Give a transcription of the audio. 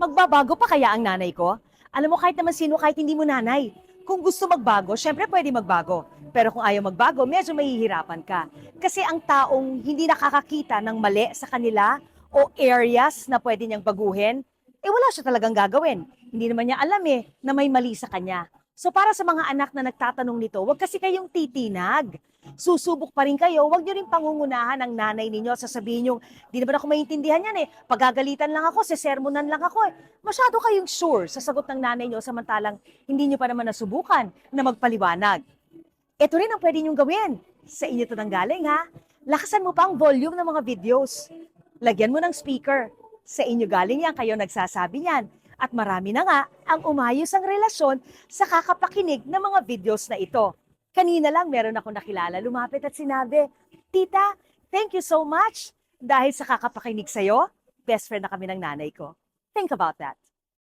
Magbabago pa kaya ang nanay ko? Alam mo, kahit naman sino, kahit hindi mo nanay. Kung gusto magbago, syempre pwede magbago. Pero kung ayaw magbago, medyo mahihirapan ka. Kasi ang taong hindi nakakakita ng mali sa kanila o areas na pwede niyang baguhin, wala siya talagang gagawin. Hindi naman niya alam na may mali sa kanya. So para sa mga anak na nagtatanong nito, wag kasi kayong titinag. Susubok pa rin kayo, wag niyo rin pangungunahan ang nanay ninyo. Sasabihin niyo, di naman ako maintindihan yan. Pagagalitan lang ako, sesermonan lang ako. Masyado kayong sure sa sagot ng nanay niyo samantalang hindi niyo pa naman nasubukan na magpaliwanag. Ito rin ang pwede niyong gawin. Sa inyo to nang galing ha. Lakasan mo pa ang volume ng mga videos. Lagyan mo ng speaker. Sa inyo galing yan, kayo nagsasabi niyan. At marami na nga ang umayos ang relasyon sa kakapakinig ng mga videos na ito. Kanina lang meron ako nakilala, lumapit at sinabi, Tita, thank you so much. Dahil sa kakapakinig sa'yo, best friend na kami ng nanay ko. Think about that.